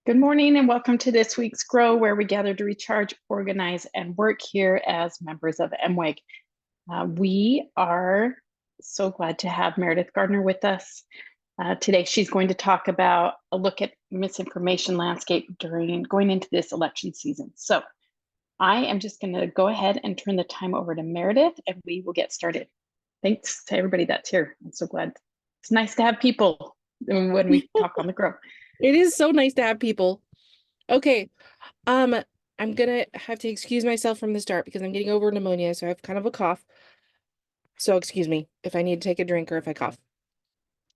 Good morning and welcome to this week's Grow, where we gather to recharge, organize, and work here as members of MWEG. We are so glad to have Meredith Gardner with us. Today, she's going to talk about a look at misinformation landscape during going into this election season. So I am just going to go ahead and turn the time over to Meredith and we will get started. Thanks to everybody that's here. I'm so glad. It's nice to have people when we talk on the Grow. It is so nice to have people. Okay, um, I'm gonna have to excuse myself from the start because I'm getting over pneumonia, so I have kind of a cough. So excuse me if I need to take a drink or if I cough.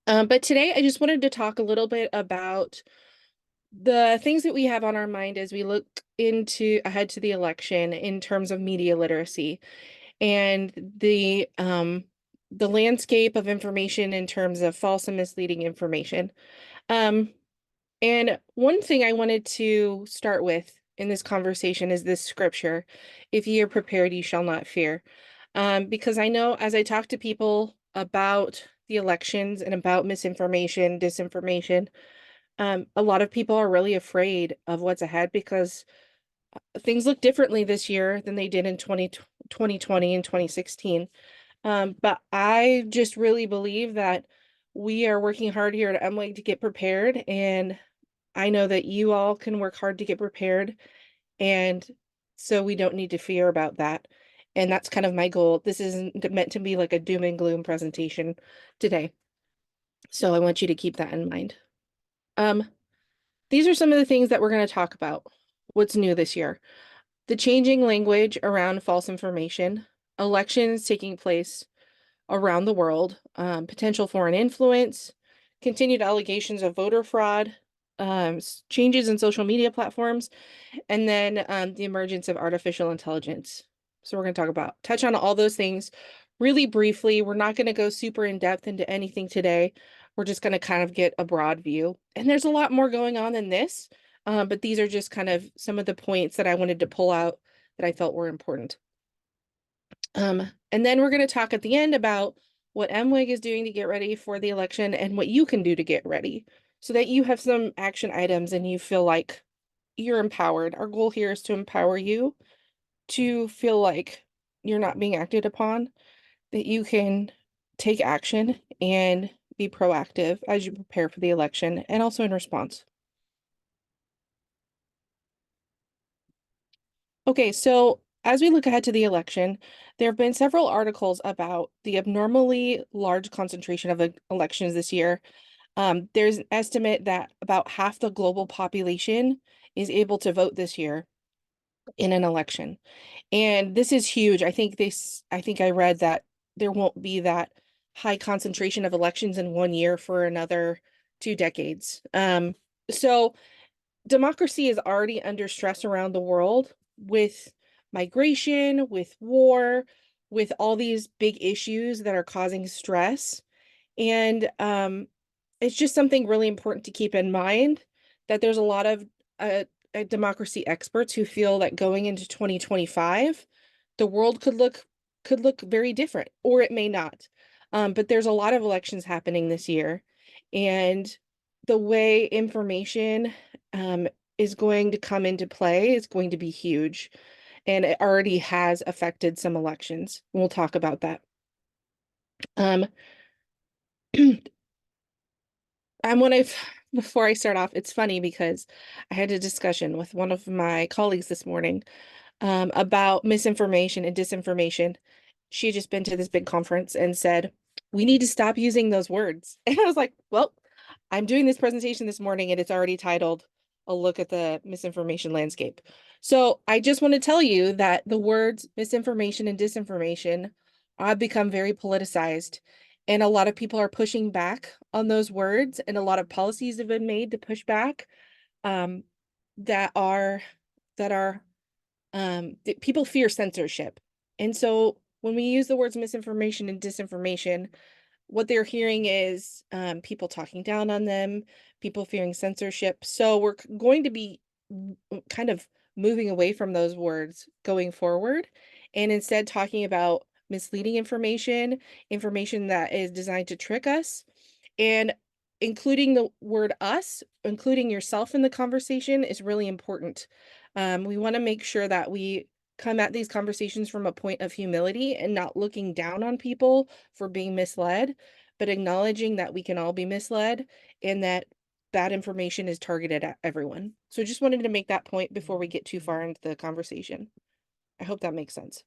But today I just wanted to talk a little bit about the things that we have on our mind as we look into ahead to the election in terms of media literacy and the landscape of information in terms of false and misleading information. And one thing I wanted to start with in this conversation is this scripture, if ye are prepared, ye shall not fear. Because I know as I talk to people about the elections and about misinformation, disinformation, a lot of people are really afraid of what's ahead because things look differently this year than they did in 2020 and 2016. But I just really believe that we are working hard here at MWEG to get prepared, and I know that you all can work hard to get prepared, and so we don't need to fear about that. And that's kind of my goal. This isn't meant to be like a doom and gloom presentation today. So I want you to keep that in mind. Um, these are some of the things that we're going to talk about. What's new this year? The changing language around false information, elections taking place around the world, potential foreign influence, continued allegations of voter fraud, changes in social media platforms, and then the emergence of artificial intelligence. So we're going to touch on all those things really briefly. We're not going to go super in depth into anything today. We're just going to kind of get a broad view. And there's a lot more going on than this, but these are just kind of some of the points that I wanted to pull out that I felt were important. And then we're going to talk at the end about what MWEG is doing to get ready for the election and what you can do to get ready so that you have some action items and you feel like you're empowered. Our goal here is to empower you to feel like you're not being acted upon, that you can take action and be proactive as you prepare for the election and also in response. Okay, so as we look ahead to the election, there have been several articles about the abnormally large concentration of elections this year. There's an estimate that about half the global population is able to vote this year in an election. And this is huge. I think I read that there won't be that high concentration of elections in one year for another 2 decades. So democracy is already under stress around the world with migration, with war, with all these big issues that are causing stress. And it's just something really important to keep in mind that there's a lot of democracy experts who feel that going into 2025, the world could look very different, or it may not. But there's a lot of elections happening this year, and the way information is going to come into play is going to be huge, and it already has affected some elections. We'll talk about that. Um, I want to, before I start off, it's funny because I had a discussion with one of my colleagues this morning about misinformation and disinformation. She had just been to this big conference and said, we need to stop using those words. And I was like, well, I'm doing this presentation this morning and it's already titled A Look at the Misinformation Landscape. So I just want to tell you that the words misinformation and disinformation have become very politicized. And a lot of people are pushing back on those words, and a lot of policies have been made to push back um, that are people fear censorship. And so when we use the words misinformation and disinformation, what they're hearing is people talking down on them, people fearing censorship. So we're going to be kind of moving away from those words going forward and instead talking about misleading information, information that is designed to trick us. And including the word us, including yourself in the conversation is really important. We want to make sure that we come at these conversations from a point of humility and not looking down on people for being misled, but acknowledging that we can all be misled and that bad information is targeted at everyone. So just wanted to make that point before we get too far into the conversation. I hope that makes sense.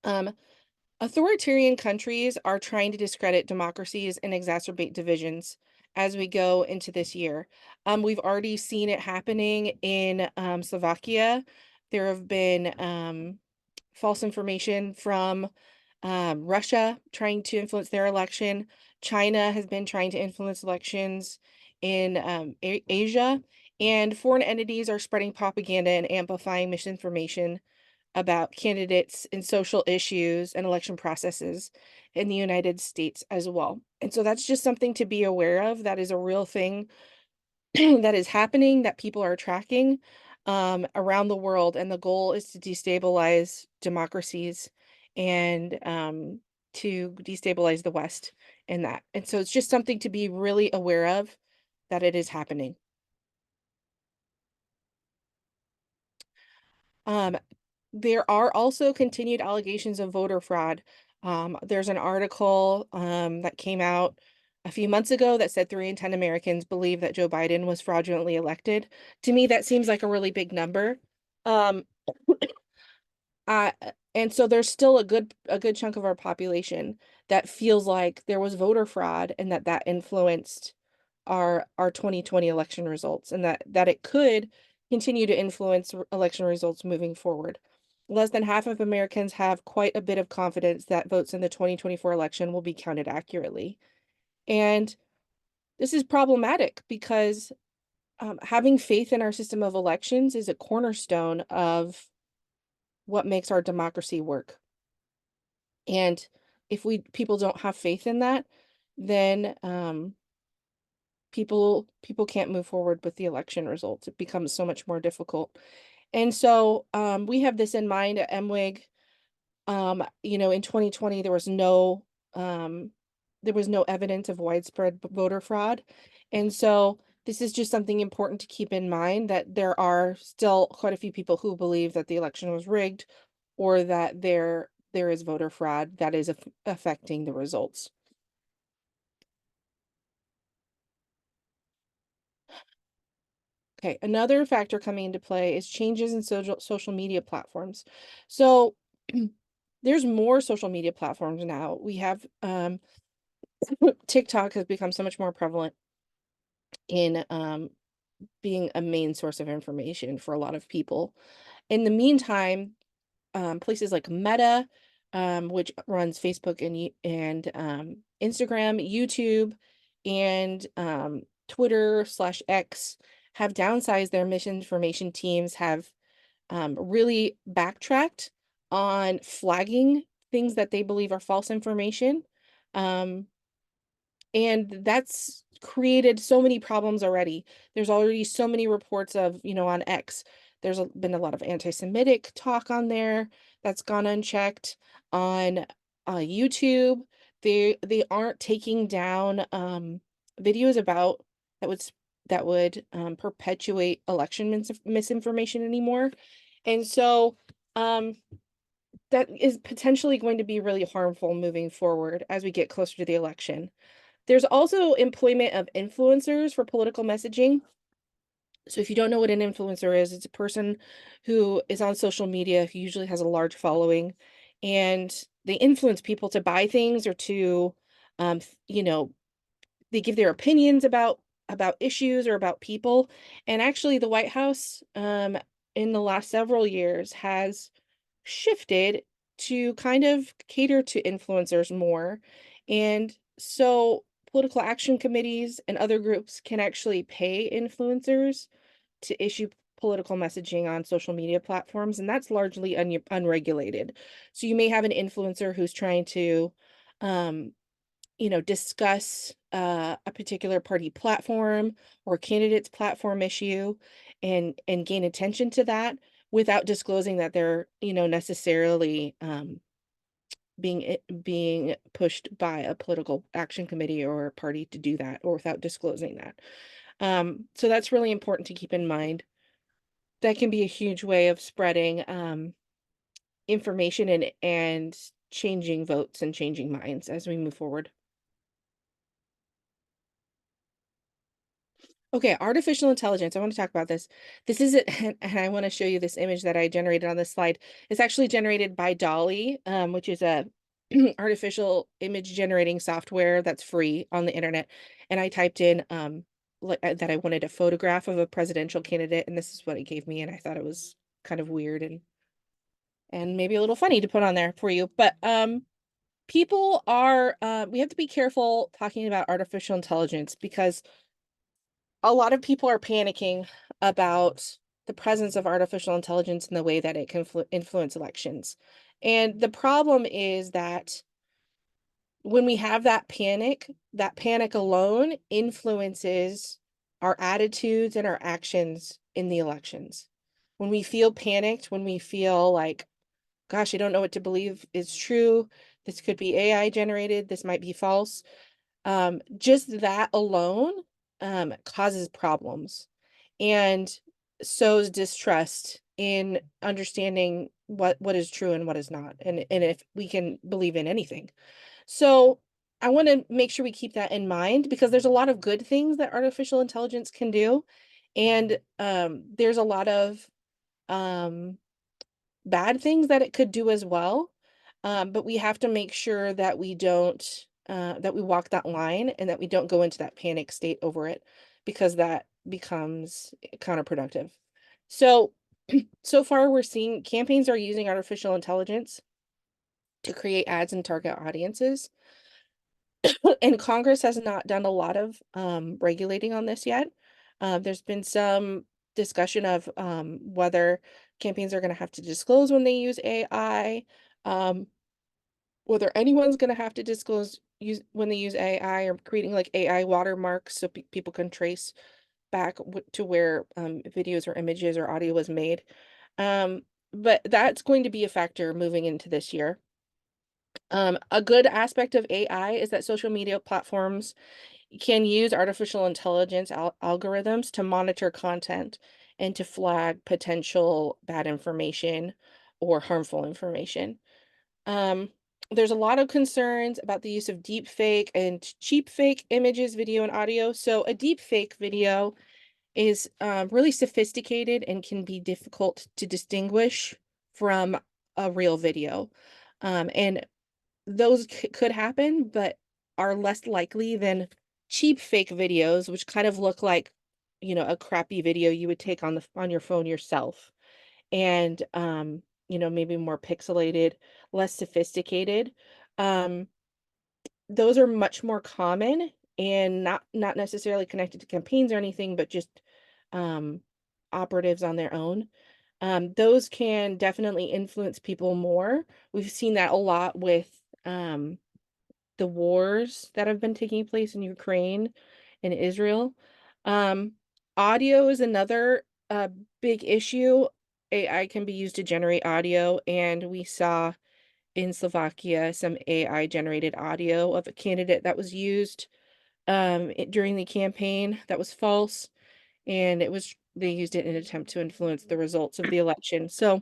Um, Authoritarian countries are trying to discredit democracies and exacerbate divisions as we go into this year. We've already seen it happening in Slovakia. There have been false information from Russia trying to influence their election. China has been trying to influence elections in Asia, and foreign entities are spreading propaganda and amplifying misinformation about candidates and social issues and election processes in the United States as well. And so that's just something to be aware of. That is a real thing that is happening that people are tracking around the world. And the goal is to destabilize democracies and to destabilize the West in that. And so it's just something to be really aware of that it is happening. Um, There are also continued allegations of voter fraud. There's an article that came out a few months ago that said 3 in 10 Americans believe that Joe Biden was fraudulently elected. To me, that seems like a really big number. Um, uh, and so there's still a good chunk of our population that feels like there was voter fraud and that influenced our 2020 election results, and that it could continue to influence election results moving forward. Less than half of Americans have quite a bit of confidence that votes in the 2024 election will be counted accurately. And this is problematic because having faith in our system of elections is a cornerstone of what makes our democracy work. And if people don't have faith in that, then people can't move forward with the election results. It becomes so much more difficult. And so we have this in mind at MWIG. In 2020 there was no evidence of widespread voter fraud. And so this is just something important to keep in mind, that there are still quite a few people who believe that the election was rigged or that there is voter fraud that is affecting the results. Okay, another factor coming into play is changes in social media platforms. So there's more social media platforms now. We have TikTok has become so much more prevalent in being a main source of information for a lot of people. In the meantime, places like Meta, which runs Facebook and Instagram, YouTube, and Twitter/X, have downsized their misinformation teams, have really backtracked on flagging things that they believe are false information. Um, and that's created so many problems already. There's already so many reports of, on X, there's been a lot of anti-Semitic talk on there that's gone unchecked. On YouTube, they aren't taking down videos about that would perpetuate election misinformation anymore. And so that is potentially going to be really harmful moving forward as we get closer to the election. There's also employment of influencers for political messaging. So if you don't know what an influencer is, it's a person who is on social media who usually has a large following, and they influence people to buy things or to, um, th- you know, they give their opinions about issues or about people. And actually, the White House, in the last several years, has shifted to kind of cater to influencers more. And so political action committees and other groups can actually pay influencers to issue political messaging on social media platforms, and that's largely unregulated. So you may have an influencer who's trying to um, discuss a particular party platform or candidate's platform issue and gain attention to that without disclosing that they're, necessarily being pushed by a political action committee or party to do that, or without disclosing that. So that's really important to keep in mind. That can be a huge way of spreading information and changing votes and changing minds as we move forward. Okay, artificial intelligence. I want to talk about this. This is it, and I want to show you this image that I generated on this slide. It's actually generated by Dolly, which is a artificial image generating software that's free on the internet. And I typed in that I wanted a photograph of a presidential candidate, and this is what it gave me. And I thought it was kind of weird and maybe a little funny to put on there for you. But people are we have to be careful talking about artificial intelligence because a lot of people are panicking about the presence of artificial intelligence and the way that it can influence elections. And the problem is that when we have that panic alone influences our attitudes and our actions in the elections. When we feel panicked, when we feel like, gosh, I don't know what to believe is true, this could be AI generated, this might be false, just that alone causes problems and sows distrust in understanding what is true and what is not, and if we can believe in anything. So I want to make sure we keep that in mind because there's a lot of good things that artificial intelligence can do, and there's a lot of um, bad things that it could do as well. But we have to make sure that we don't that we walk that line and that we don't go into that panic state over it because that becomes counterproductive. So so far we're seeing campaigns are using artificial intelligence to create ads and target audiences. And Congress has not done a lot of regulating on this yet. There's been some discussion of whether campaigns are going to have to disclose when they use AI, um, whether anyone's going to have to disclose use when they use AI, or creating like AI watermarks so people can trace back to where videos or images or audio was made. But that's going to be a factor moving into this year. A good aspect of AI is that social media platforms can use artificial intelligence algorithms to monitor content and to flag potential bad information or harmful information. Um, there's a lot of concerns about the use of deep fake and cheap fake images, video, and audio. So a deep fake video is really sophisticated and can be difficult to distinguish from a real video. And those could happen, but are less likely than cheap fake videos, which kind of look like, a crappy video you would take on your phone yourself. And maybe more pixelated, less sophisticated. Um, those are much more common and not necessarily connected to campaigns or anything, but just um operatives on their own. Those can definitely influence people more. We've seen that a lot with um the wars that have been taking place in Ukraine and Israel. Um, Audio is another big issue. AI can be used to generate audio, and we saw in Slovakia some AI generated audio of a candidate that was used during the campaign that was false, and they used it in an attempt to influence the results of the election. So,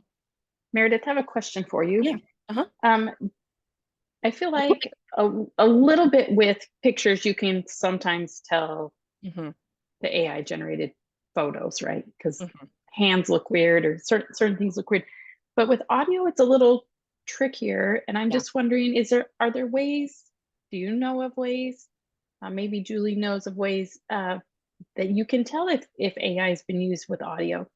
Meredith, I have a question for you. yeah. Uh-huh. Um, I feel like a little bit with pictures, you can sometimes tell Mm-hmm. the AI generated photos, right? Because Mm-hmm. hands look weird or certain things look weird. But with audio, it's a little trickier. And I'm Yeah. just wondering, are there ways, do you know of ways, maybe Julie knows of ways that you can tell if AI has been used with audio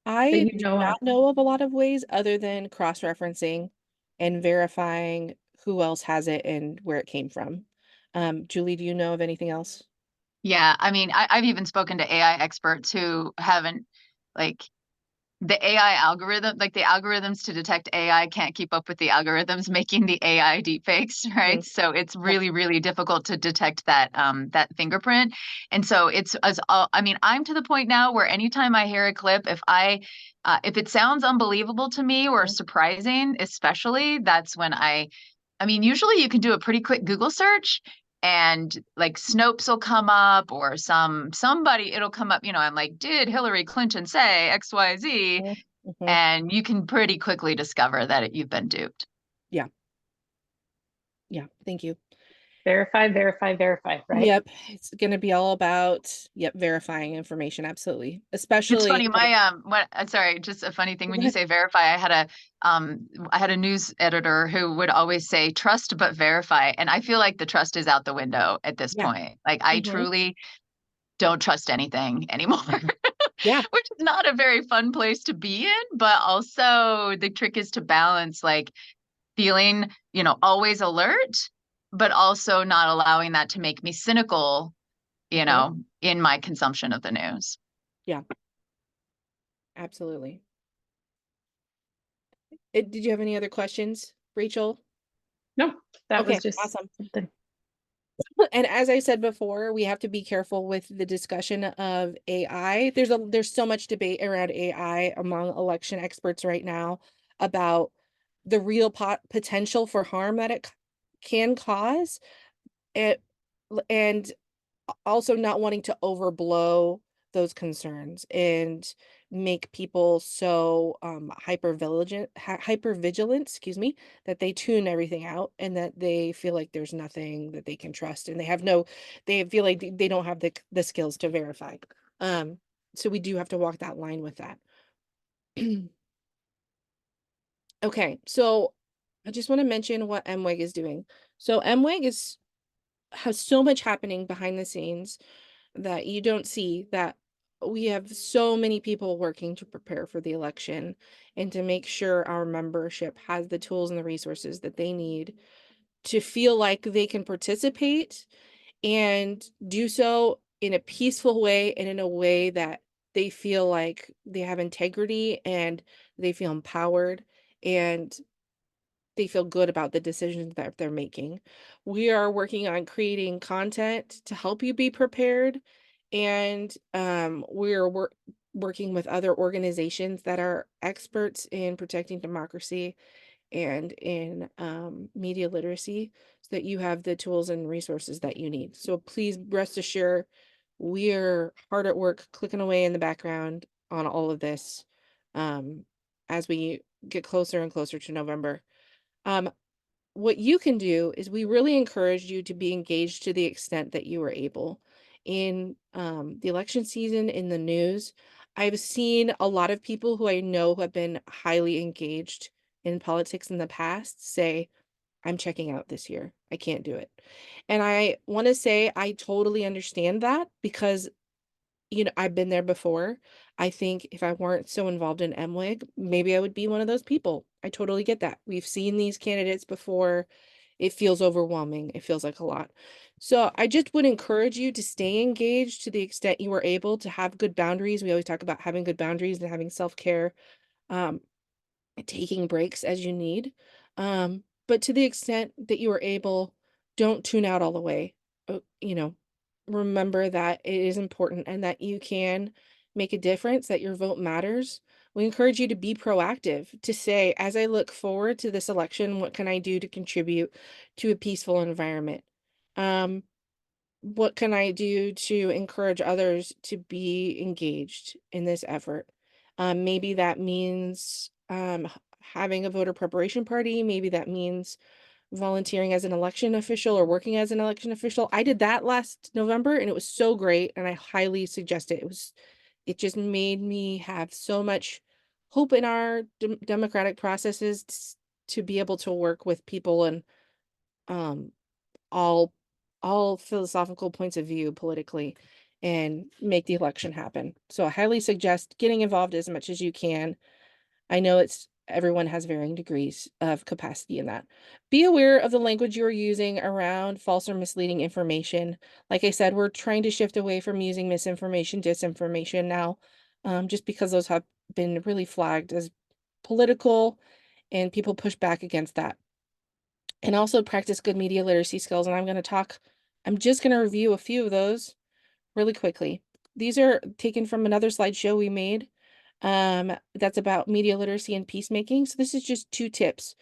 that I you do know of? not know of a lot of ways other than cross-referencing and verifying who else has it and where it came from. Julie, do you know of anything else? Yeah, I mean, I've even spoken to AI experts who haven't like the AI algorithm, like the algorithms to detect AI can't keep up with the algorithms making the AI deepfakes, right? Mhm. So it's Yep. really, really difficult to detect that fingerprint. And so it's as I mean, I'm to the point now where anytime I hear a clip, if it sounds unbelievable to me or Mhm. surprising, especially, that's when I mean, usually you can do a pretty quick Google search and like Snopes will come up or somebody it'll come up, I'm like, did Hillary Clinton say XYZ? Mhm. Mhm. And you can pretty quickly discover that you've been duped. Yeah. Yeah. Thank you. Verify, verify, verify, right? Yep. It's gonna be all about, yep, verifying information. Absolutely. It's Especially funny, like, sorry, just a funny thing go when you ahead. say verify, I had a news editor who would always say trust but verify. And I feel like the trust is out the window at this Yeah. point. Like I Mhm. truly don't trust anything anymore. Yeah. Which is not a very fun place to be in, but also the trick is to balance like feeling, always alert, but also not allowing that to make me cynical, Mhm. in my consumption of the news. Yeah. Absolutely. Did you have any other questions, Rachel? No, that was Okay, just awesome. something. And as I said before, we have to be careful with the discussion of AI. There's so much debate around AI among election experts right now about the real potential for harm that it can cause. It, and also not wanting to overblow those concerns and make people so hyper vigilant, excuse me, that they tune everything out and that they feel like there's nothing that they can trust and they feel like they don't have the skills to verify. um so we do have to walk that line with that. Okay, so I just want to mention what MWEG is doing. So MWEG is has so much happening behind the scenes that you don't see, that we have so many people working to prepare for the election and to make sure our membership has the tools and the resources that they need to feel like they can participate and do so in a peaceful way and in a way that they feel like they have integrity and they feel empowered and they feel good about the decisions that they're making. We are working on creating content to help you be prepared, and we're working with other organizations that are experts in protecting democracy and in media literacy so that you have the tools and resources that you need. So please rest assured, we're hard at work clicking away in the background on all of this as we get closer and closer to November. Um, what you can do is we really encourage you to be engaged to the extent that you are able. In the election season, in the news, I've seen a lot of people who I know who have been highly engaged in politics in the past say, I'm checking out this year. I can't do it. And I want to say I totally understand that because I've been there before. I think if I weren't so involved in MWIG, maybe I would be one of those people. I totally get that. We've seen these candidates before. It feels overwhelming. It feels like a lot. So I just would encourage you to stay engaged to the extent you are able, to have good boundaries. We always talk about having good boundaries and having self-care. Um, Taking breaks as you need. But to the extent that you are able, don't tune out all the way. Remember that it is important and that you can make a difference, that your vote matters. We encourage you to be proactive, to say, as I look forward to this election, what can I do to contribute to a peaceful environment? Um, what can I do to encourage others to be engaged in this effort? Maybe that means having a voter preparation party. Maybe that means volunteering as an election official or working as an election official. I did that last November and it was so great and I highly suggest it. It just made me have so much hope in our democratic processes to be able to work with people and um all all philosophical points of view politically and make the election happen. So I highly suggest getting involved as much as you can. I know everyone has varying degrees of capacity in that. Be aware of the language you are using around false or misleading information. Like I said, we're trying to shift away from using misinformation, disinformation now, just because those have been really flagged as political, and people push back against that. And also practice good media literacy skills. And I'm just going to review a few of those really quickly. These are taken from another slideshow we made that's about media literacy and peacemaking. So this is just 2 tips.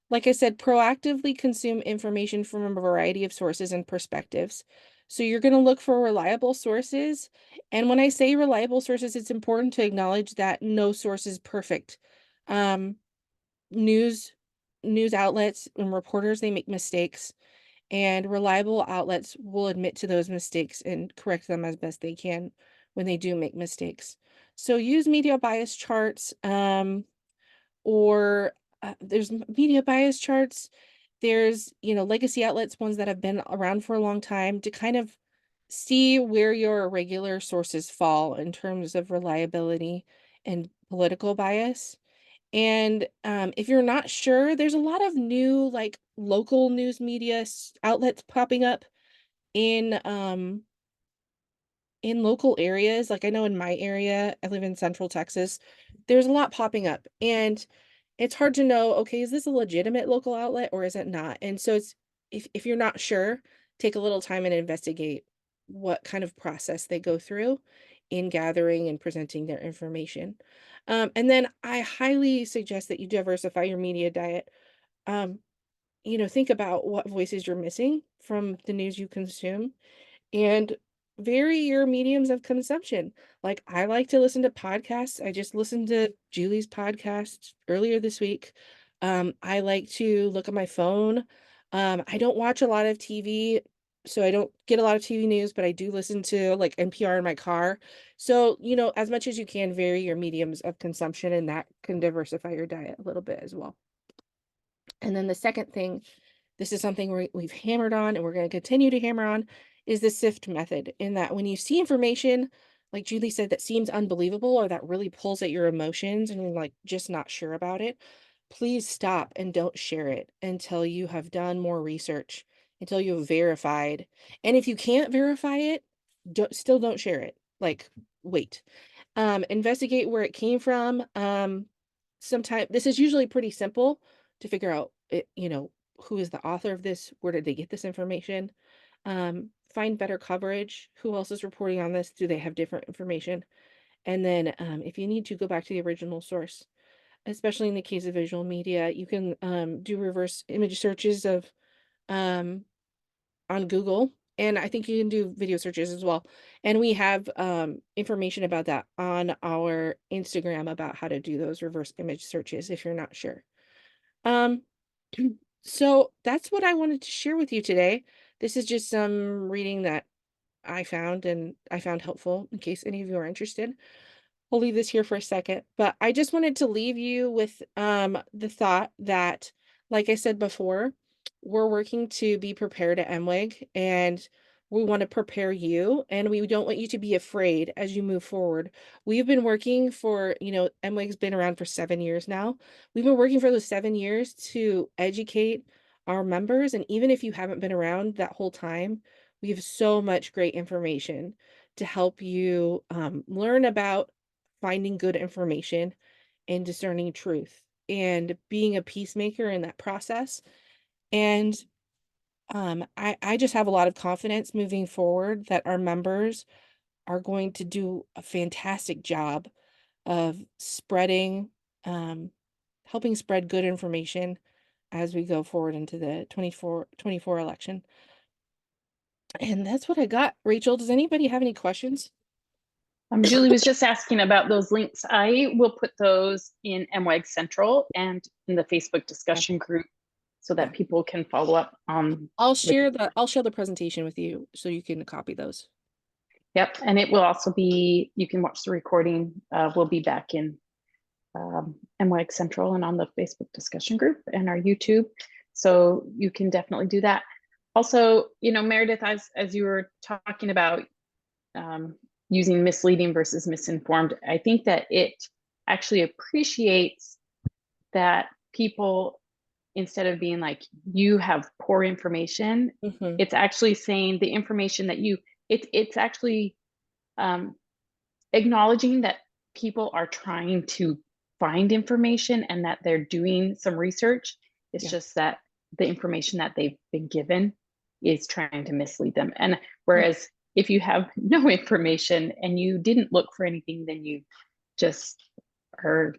Like I said, proactively consume information from a variety of sources and perspectives. So you're going to look for reliable sources. And when I say reliable sources, it's important to acknowledge that no source is perfect. Um, news news outlets and reporters, they make mistakes, and reliable outlets will admit to those mistakes and correct them as best they can when they do make mistakes. So use media bias charts, or there's media bias charts. There's, legacy outlets, ones that have been around for a long time, to kind of see where your regular sources fall in terms of reliability and political bias. And if you're not sure, there's a lot of new, like, local news media outlets popping up in local areas. Like, I know in my area, I live in Central Texas, there's a lot popping up, and it's hard to know, okay, is this a legitimate local outlet or is it not? And so it's, if you're not sure, take a little time and investigate what kind of process they go through in gathering and presenting their information. And then I highly suggest that you diversify your media diet. Um, think about what voices you're missing from the news you consume, and vary your mediums of consumption. Like, I like to listen to podcasts. I just listened to Julie's podcast earlier this week. I like to look at my phone. I don't watch a lot of TV, so I don't get a lot of TV news, but I do listen to, like, NPR in my car. So, as much as you can, vary your mediums of consumption, and that can diversify your diet a little bit as well. And then the second thing, this is something we've hammered on and we're going to continue to hammer on, is the SIFT method. In that, when you see information, like Julie said, that seems unbelievable or that really pulls at your emotions and you're, like, just not sure about it, please stop and don't share it until you have done more research, until you have verified. And if you can't verify it, still don't share it. Like, wait. Investigate where it came from. Sometime this is usually pretty simple to figure out it, who is the author of this, where did they get this information. Find better coverage. Who else is reporting on this? Do they have different information? And then if you need to, go back to the original source. Especially in the case of visual media, you can do reverse image searches of um, on Google, and I think you can do video searches as well. And we have information about that on our Instagram about how to do those reverse image searches if you're not sure. Um, so that's what I wanted to share with you today. This is just some reading that I found and I found helpful in case any of you are interested. I'll leave this here for a second, but I just wanted to leave you with the thought that, like I said before, we're working to be prepared at MWEG, and we want to prepare you, and we don't want you to be afraid as you move forward. We've been working for, MWEG's been around for 7 years now. We've been working for those 7 years to educate our members, and even if you haven't been around that whole time, we have so much great information to help you learn about finding good information and discerning truth and being a peacemaker in that process. And I just have a lot of confidence moving forward that our members are going to do a fantastic job of spreading, um, helping spread good information as we go forward into the 24 election. And that's what I got. Rachel, does anybody have any questions? Julie was just asking about those links. I will put those in MWAG Central and in the Facebook discussion group so that people can follow up. I'll share the presentation with you so you can copy those. Yep, and it will also be, you can watch the recording. We'll be back in MWAG Central and on the Facebook discussion group and our YouTube. So you can definitely do that. Also, Meredith, as you were talking about using misleading versus misinformed, I think that it actually appreciates that people, instead of being like, you have poor information, it's actually saying the information that it's actually acknowledging that people are trying to find information and that they're doing some research. It's just that the information that they've been given is trying to mislead them. And whereas if you have no information and you didn't look for anything, then you just are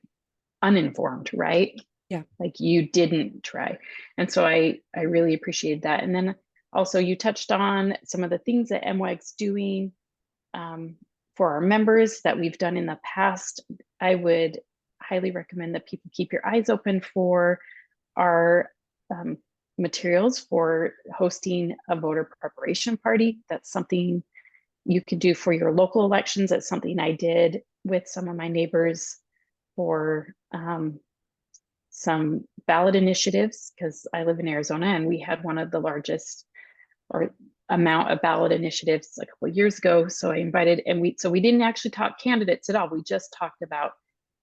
uninformed, right? Yeah. Like you didn't try. And so I really appreciated that. And then also you touched on some of the things that MWAG's doing for our members that we've done in the past. I would highly recommend that people keep your eyes open for our materials for hosting a voter preparation party. That's something you could do for your local elections. That's something I did with some of my neighbors for some ballot initiatives, because I live in Arizona and we had one of the largest or amount of ballot initiatives a couple of years ago. So I invited, and we didn't actually talk candidates at all. We just talked about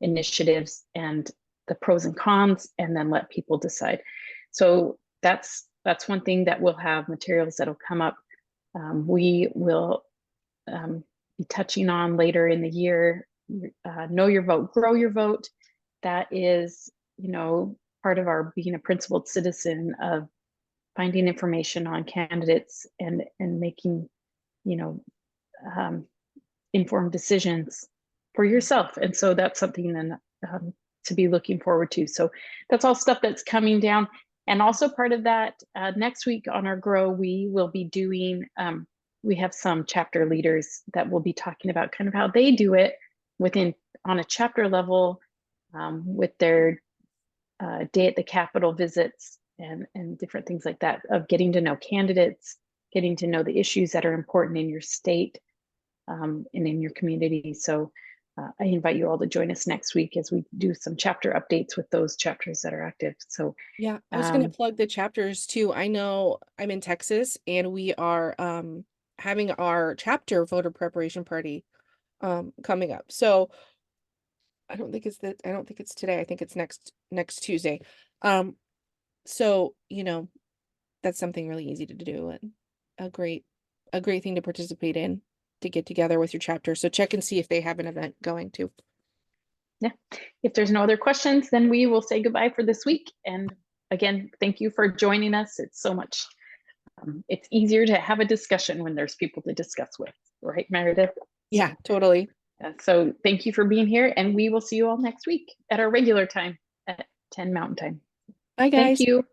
initiatives and the pros and cons, and then let people decide. So that's one thing that we'll have materials that'll come up. We will be touching on later in the year. Know your vote, grow your vote. That is, part of our being a principled citizen, of finding information on candidates and making, informed decisions for yourself. And so that's something then to be looking forward to. So that's all stuff that's coming down. And also part of that, next week on our Grow, we will be doing, we have some chapter leaders that will be talking about kind of how they do it on a chapter level, with their day at the Capitol visits and different things like that, of getting to know candidates, getting to know the issues that are important in your state and in your community. So I invite you all to join us next week as we do some chapter updates with those chapters that are active. So yeah, I was going to plug the chapters too. I know I'm in Texas and we are having our chapter voter preparation party coming up. So I don't think it's today. I think it's next Tuesday. So, that's something really easy to do and a great thing to participate in, to get together with your chapter. So check and see if they have an event going too. Yeah. If there's no other questions, then we will say goodbye for this week. And again, thank you for joining us. It's so much, it's easier to have a discussion when there's people to discuss with, right, Meredith? Yeah, totally. So thank you for being here, and we will see you all next week at our regular time at 10 Mountain Time. Bye, guys. Thank you.